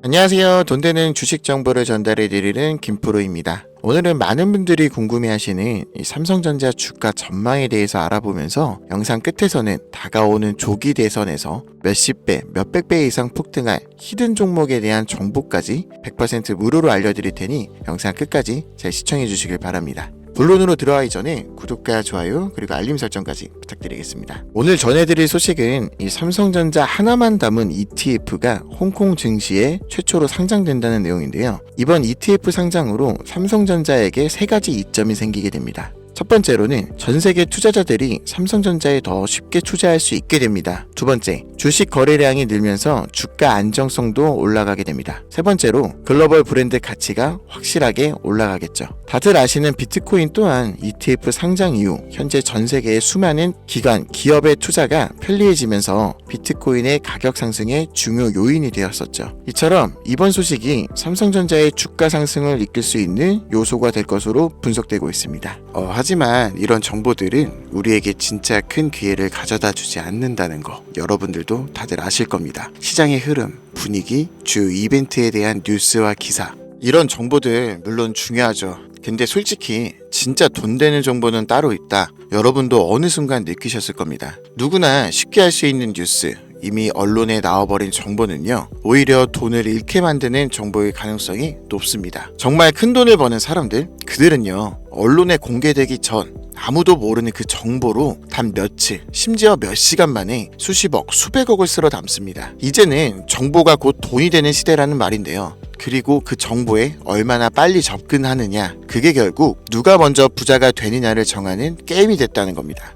안녕하세요. 돈 되는 주식 정보를 전달해 드리는 김프로입니다. 오늘은 많은 분들이 궁금해하시는 이 삼성전자 주가 전망에 대해서 알아보면서 영상 끝에서는 다가오는 조기 대선에서 몇십 배, 몇백 배 이상 폭등할 히든 종목에 대한 정보까지 100% 무료로 알려드릴 테니 영상 끝까지 잘 시청해 주시길 바랍니다. 본론으로 들어가기 전에 구독과 좋아요 그리고 알림 설정까지 부탁드리겠습니다. 오늘 전해드릴 소식은 이 삼성전자 하나만 담은 ETF가 홍콩 증시에 최초로 상장된다는 내용인데요. 이번 ETF 상장으로 삼성전자에게 세 가지 이점이 생기게 됩니다. 첫 번째로는 전 세계 투자자들이 삼성전자에 더 쉽게 투자할 수 있게 됩니다. 두 번째, 주식 거래량이 늘면서 주가 안정성도 올라가게 됩니다. 세 번째로, 글로벌 브랜드 가치가 확실하게 올라가겠죠. 다들 아시는 비트코인 또한 ETF 상장 이후 현재 전 세계의 수많은 기관, 기업의 투자가 편리해지면서 비트코인의 가격 상승의 중요 요인이 되었었죠. 이처럼 이번 소식이 삼성전자의 주가 상승을 이끌 수 있는 요소가 될 것으로 분석되고 있습니다. 하지만 이런 정보들은 우리에게 진짜 큰 기회를 가져다 주지 않는다는 거 여러분들도 다들 아실 겁니다. 시장의 흐름, 분위기, 주요 이벤트에 대한 뉴스와 기사, 이런 정보들 물론 중요하죠. 근데 솔직히 진짜 돈 되는 정보는 따로 있다. 여러분도 어느 순간 느끼셨을 겁니다. 누구나 쉽게 할 수 있는 뉴스, 이미 언론에 나와버린 정보는요, 오히려 돈을 잃게 만드는 정보일 가능성이 높습니다. 정말 큰 돈을 버는 사람들, 그들은요, 언론에 공개되기 전 아무도 모르는 그 정보로 단 며칠, 심지어 몇 시간 만에 수십억, 수백억을 쓸어 담습니다. 이제는 정보가 곧 돈이 되는 시대라는 말인데요. 그리고 그 정보에 얼마나 빨리 접근하느냐, 그게 결국 누가 먼저 부자가 되느냐를 정하는 게임이 됐다는 겁니다.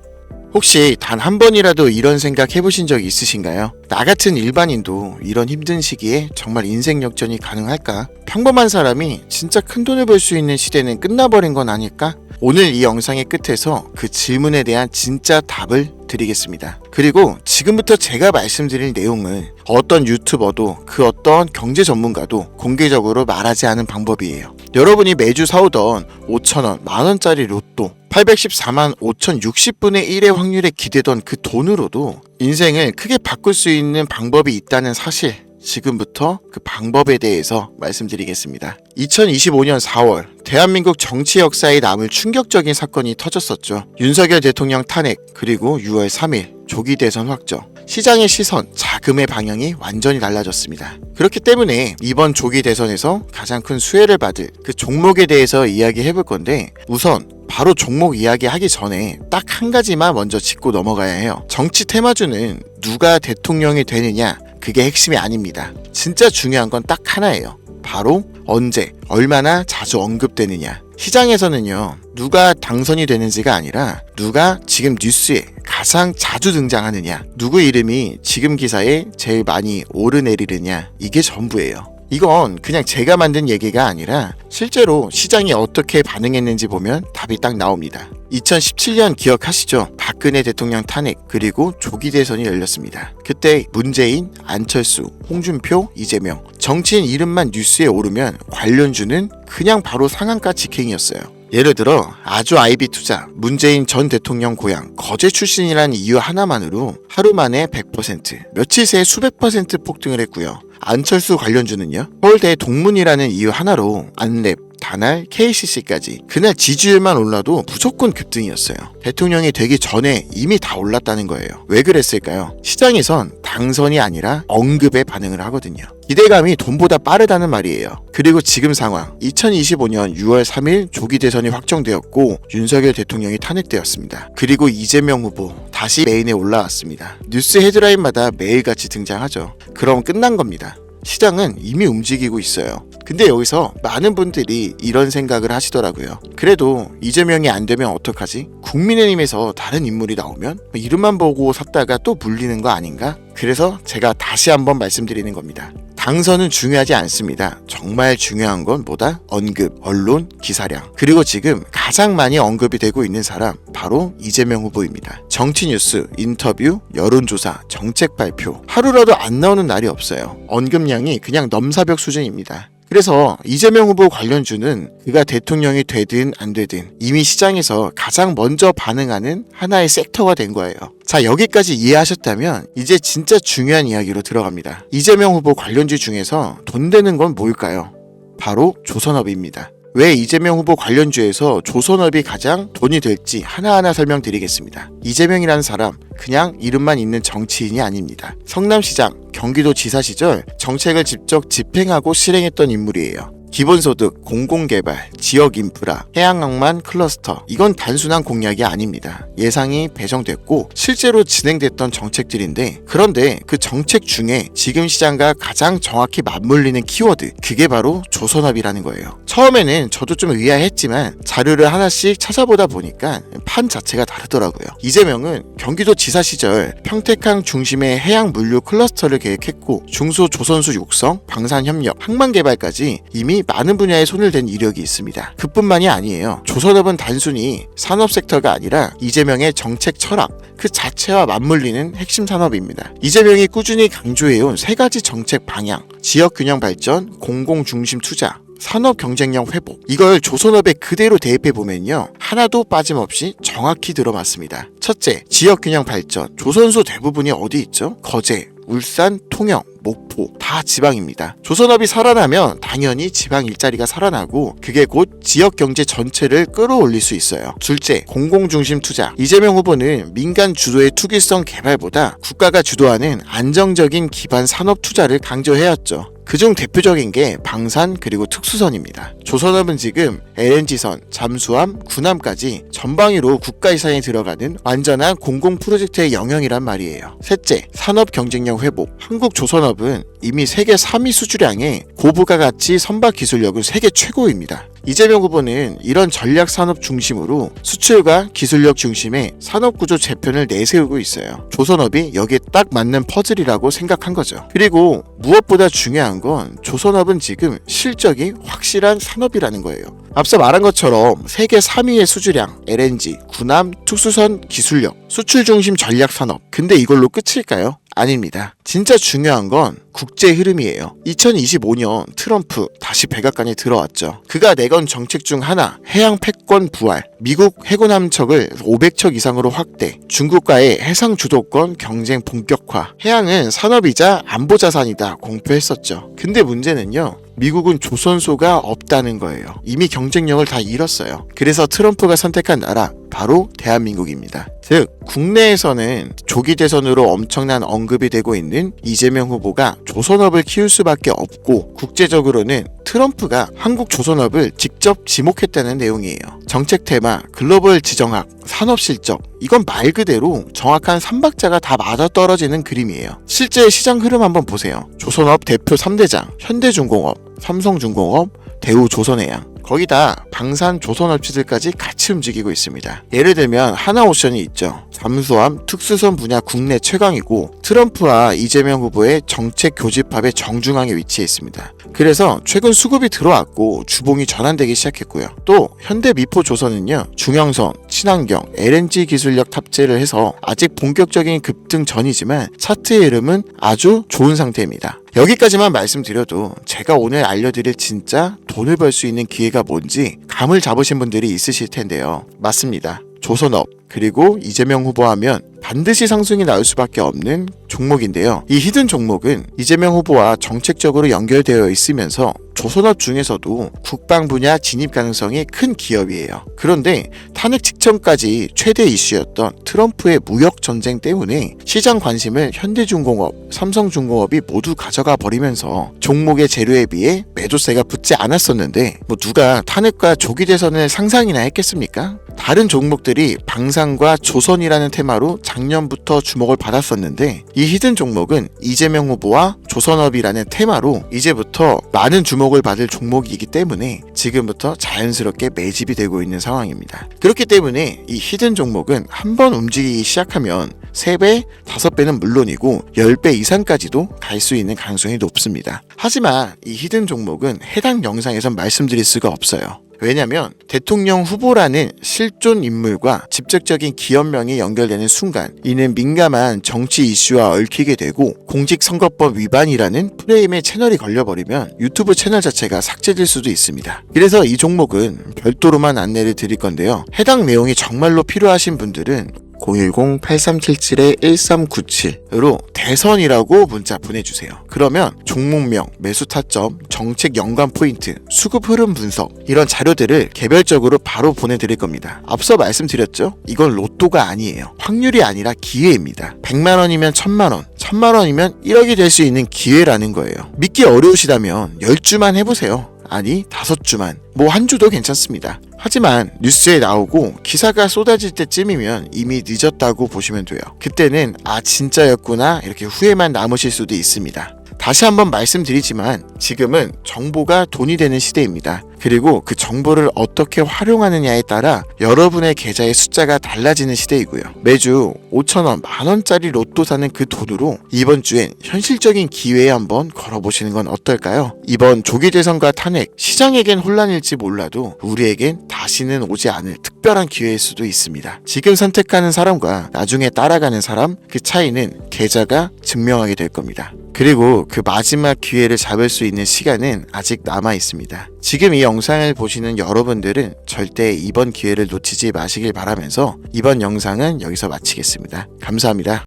혹시 단 한 번이라도 이런 생각 해보신 적 있으신가요? 나 같은 일반인도 이런 힘든 시기에 정말 인생 역전이 가능할까? 평범한 사람이 진짜 큰 돈을 벌 수 있는 시대는 끝나버린 건 아닐까? 오늘 이 영상의 끝에서 그 질문에 대한 진짜 답을 드리겠습니다. 그리고 지금부터 제가 말씀드릴 내용은 어떤 유튜버도 그 어떤 경제 전문가도 공개적으로 말하지 않은 방법이에요. 여러분이 매주 사오던 5,000원, 만원짜리 로또 814만 5,060분의 1의 확률에 기대던 그 돈으로도 인생을 크게 바꿀 수 있는 방법이 있다는 사실, 지금부터 그 방법에 대해서 말씀드리겠습니다. 2025년 4월 대한민국 정치 역사에 남을 충격적인 사건이 터졌었죠. 윤석열 대통령 탄핵, 그리고 6월 3일 조기 대선 확정. 시장의 시선, 자금의 방향이 완전히 달라졌습니다. 그렇기 때문에 이번 조기 대선에서 가장 큰 수혜를 받을 그 종목에 대해서 이야기해 볼 건데, 우선 바로 종목 이야기하기 전에 딱 한 가지만 먼저 짚고 넘어가야 해요. 정치 테마주는 누가 대통령이 되느냐, 그게 핵심이 아닙니다. 진짜 중요한 건 딱 하나예요. 바로 언제, 얼마나 자주 언급되느냐. 시장에서는요, 누가 당선이 되는지가 아니라 누가 지금 뉴스에 가장 자주 등장하느냐, 누구 이름이 지금 기사에 제일 많이 오르내리느냐, 이게 전부예요. 이건 그냥 제가 만든 얘기가 아니라 실제로 시장이 어떻게 반응했는지 보면 답이 딱 나옵니다. 2017년 기억하시죠? 박근혜 대통령 탄핵, 그리고 조기 대선이 열렸습니다. 그때 문재인, 안철수, 홍준표, 이재명, 정치인 이름만 뉴스에 오르면 관련주는 그냥 바로 상한가 직행이었어요. 예를 들어 아주 아이비 투자, 문재인 전 대통령 고향 거제 출신이라는 이유 하나만으로 하루 만에 100%, 며칠 새에 수백 % 폭등을 했고요. 안철수 관련주는요, 서울대 동문이라는 이유 하나로 안랩, 다날, KCC까지 그날 지지율만 올라도 무조건 급등이었어요. 대통령이 되기 전에 이미 다 올랐다는 거예요. 왜 그랬을까요? 시장에선 당선이 아니라 언급에 반응을 하거든요. 기대감이 돈보다 빠르다는 말이에요. 그리고 지금 상황, 2025년 6월 3일 조기 대선이 확정되었고 윤석열 대통령이 탄핵되었습니다. 그리고 이재명 후보 다시 메인에 올라왔습니다. 뉴스 헤드라인마다 매일같이 등장하죠. 그럼 끝난 겁니다. 시장은 이미 움직이고 있어요. 근데 여기서 많은 분들이 이런 생각을 하시더라고요. 그래도 이재명이 안 되면 어떡하지? 국민의힘에서 다른 인물이 나오면 이름만 보고 샀다가 또 물리는 거 아닌가? 그래서 제가 다시 한번 말씀드리는 겁니다. 당선은 중요하지 않습니다. 정말 중요한 건 뭐다? 언급, 언론, 기사량. 그리고 지금 가장 많이 언급이 되고 있는 사람, 바로 이재명 후보입니다. 정치 뉴스, 인터뷰, 여론조사, 정책 발표, 하루라도 안 나오는 날이 없어요. 언급량이 그냥 넘사벽 수준입니다. 그래서 이재명 후보 관련주는 그가 대통령이 되든 안 되든 이미 시장에서 가장 먼저 반응하는 하나의 섹터가 된 거예요. 자, 여기까지 이해하셨다면 이제 진짜 중요한 이야기로 들어갑니다. 이재명 후보 관련주 중에서 돈 되는 건 뭘까요? 바로 조선업입니다. 왜 이재명 후보 관련주에서 조선업이 가장 돈이 될지 하나하나 설명드리겠습니다. 이재명이라는 사람 그냥 이름만 있는 정치인이 아닙니다. 성남시장, 경기도지사 시절 정책을 직접 집행하고 실행했던 인물이에요. 기본소득, 공공개발, 지역인프라, 해양항만 클러스터, 이건 단순한 공약이 아닙니다. 예상이 배정됐고 실제로 진행됐던 정책들인데, 그런데 그 정책 중에 지금 시장과 가장 정확히 맞물리는 키워드, 그게 바로 조선업이라는 거예요. 처음에는 저도 좀 의아했지만 자료를 하나씩 찾아보다 보니까 판 자체가 다르더라고요. 이재명은 경기도지사 시절 평택항 중심의 해양물류 클러스터를 계획했고, 중소조선수 육성, 방산협력, 항만개발까지 이미 많은 분야에 손을 댄 이력이 있습니다. 그뿐만이 아니에요. 조선업은 단순히 산업 섹터가 아니라 이재명의 정책 철학 그 자체와 맞물리는 핵심 산업입니다. 이재명이 꾸준히 강조해온 세 가지 정책 방향, 지역균형 발전, 공공중심 투자, 산업 경쟁력 회복, 이걸 조선업에 그대로 대입해보면요, 하나도 빠짐없이 정확히 들어맞습니다. 첫째, 지역균형 발전. 조선소 대부분이 어디 있죠? 거제, 울산, 통영, 목포 다 지방입니다. 조선업이 살아나면 당연히 지방 일자리가 살아나고 그게 곧 지역 경제 전체를 끌어올릴 수 있어요. 둘째, 공공중심 투자. 이재명 후보는 민간 주도의 투기성 개발보다 국가가 주도하는 안정적인 기반 산업 투자를 강조해왔죠. 그중 대표적인 게 방산 그리고 특수선입니다. 조선업은 지금 LNG선, 잠수함, 군함까지 전방위로 국가 예산에 들어가는 완전한 공공 프로젝트의 영역이란 말이에요. 셋째, 산업 경쟁력 회복. 한국 조선업은 이미 세계 3위 수주량에 고부가 가치 선박 기술력은 세계 최고입니다. 이재명 후보는 이런 전략 산업 중심으로 수출과 기술력 중심의 산업구조 재편을 내세우고 있어요. 조선업이 여기에 딱 맞는 퍼즐이라고 생각한 거죠. 그리고 무엇보다 중요한 건 조선업은 지금 실적이 확실한 산업이라는 거예요. 앞서 말한 것처럼 세계 3위의 수주량, LNG, 군함, 특수선 기술력, 수출 중심 전략 산업. 근데 이걸로 끝일까요? 아닙니다. 진짜 중요한 건 국제 흐름이에요. 2025년 트럼프 다시 백악관에 들어왔죠. 그가 내건 정책 중 하나, 해양 패권 부활, 미국 해군 함척을 500척 이상으로 확대, 중국과의 해상 주도권 경쟁 본격화, 해양은 산업이자 안보 자산이다 공표했었죠. 근데 문제는요, 미국은 조선소가 없다는 거예요. 이미 경쟁력을 다 잃었어요. 그래서 트럼프가 선택한 나라, 바로 대한민국입니다. 즉, 국내에서는 조기 대선으로 엄청난 언급이 되고 있는 이재명 후보가 조선업을 키울 수밖에 없고, 국제적으로는 트럼프가 한국 조선업을 직접 지목했다는 내용이에요. 정책 테마, 글로벌 지정학, 산업 실적, 이건 말 그대로 정확한 3박자가 다 맞아떨어지는 그림이에요. 실제 시장 흐름 한번 보세요. 조선업 대표 3대장, 현대중공업, 삼성중공업, 대우조선해양, 거기다 방산 조선업체들까지 같이 움직이고 있습니다. 예를 들면 하나오션이 있죠. 잠수함, 특수선 분야 국내 최강이고 트럼프와 이재명 후보의 정책 교집합의 정중앙에 위치해 있습니다. 그래서 최근 수급이 들어왔고 주봉이 전환되기 시작했고요. 또 현대미포조선은요, 중형선, 친환경, LNG 기술력 탑재를 해서 아직 본격적인 급등 전이지만 차트의 흐름은 아주 좋은 상태입니다. 여기까지만 말씀드려도 제가 오늘 알려드릴 진짜 돈을 벌 수 있는 기회가 뭔지 감을 잡으신 분들이 있으실 텐데요. 맞습니다. 조선업, 그리고 이재명 후보 하면 반드시 상승이 나올 수밖에 없는 종목인데요. 이 히든 종목은 이재명 후보와 정책적으로 연결되어 있으면서 조선업 중에서도 국방 분야 진입 가능성이 큰 기업이에요. 그런데 탄핵 직전까지 최대 이슈였던 트럼프의 무역 전쟁 때문에 시장 관심을 현대중공업, 삼성중공업이 모두 가져가 버리면서 종목의 재료에 비해 매도세가 붙지 않았었는데, 누가 탄핵과 조기 대선을 상상이나 했겠습니까? 다른 종목들이 방산과 조선이라는 테마로 작년부터 주목을 받았었는데, 이 히든 종목은 이재명 후보와 조선업이라는 테마로 이제부터 많은 주목을 받을 종목이기 때문에 지금부터 자연스럽게 매집이 되고 있는 상황입니다. 그렇기 때문에 이 히든 종목은 한번 움직이기 시작하면 3배, 5배는 물론이고 10배 이상까지도 갈 수 있는 가능성이 높습니다. 하지만 이 히든 종목은 해당 영상에선 말씀드릴 수가 없어요. 왜냐면 대통령 후보라는 실존 인물과 직접적인 기업명이 연결되는 순간 이는 민감한 정치 이슈와 얽히게 되고 공직선거법 위반이라는 프레임에 채널이 걸려버리면 유튜브 채널 자체가 삭제될 수도 있습니다. 그래서 이 종목은 별도로만 안내를 드릴 건데요. 해당 내용이 정말로 필요하신 분들은 010-8377-1397으로 대선이라고 문자 보내주세요. 그러면 종목명, 매수 타점, 정책 연관 포인트, 수급 흐름 분석 이런 자료들을 개별적으로 바로 보내드릴 겁니다. 앞서 말씀드렸죠? 이건 로또가 아니에요. 확률이 아니라 기회입니다. 100만원이면 1000만원, 1000만원이면 1억이 될 수 있는 기회라는 거예요. 믿기 어려우시다면 10주만 해보세요. 아니 5주만, 뭐 한 주도 괜찮습니다. 하지만 뉴스에 나오고 기사가 쏟아질 때쯤이면 이미 늦었다고 보시면 돼요. 그때는 아 진짜였구나 이렇게 후회만 남으실 수도 있습니다. 다시 한번 말씀드리지만 지금은 정보가 돈이 되는 시대입니다. 그리고 그 정보를 어떻게 활용하느냐에 따라 여러분의 계좌의 숫자가 달라지는 시대이고요. 매주 5,000원, 만원짜리 로또 사는 그 돈으로 이번 주엔 현실적인 기회에 한번 걸어보시는 건 어떨까요? 이번 조기 대선과 탄핵, 시장에겐 혼란일지 몰라도 우리에겐 다시는 오지 않을 특별한 기회일 수도 있습니다. 지금 선택하는 사람과 나중에 따라가는 사람, 그 차이는 계좌가 증명하게 될 겁니다. 그리고 그 마지막 기회를 잡을 수 있는 시간은 아직 남아 있습니다. 지금 이 영상을 보시는 여러분들은 절대 이번 기회를 놓치지 마시길 바라면서 이번 영상은 여기서 마치겠습니다. 감사합니다.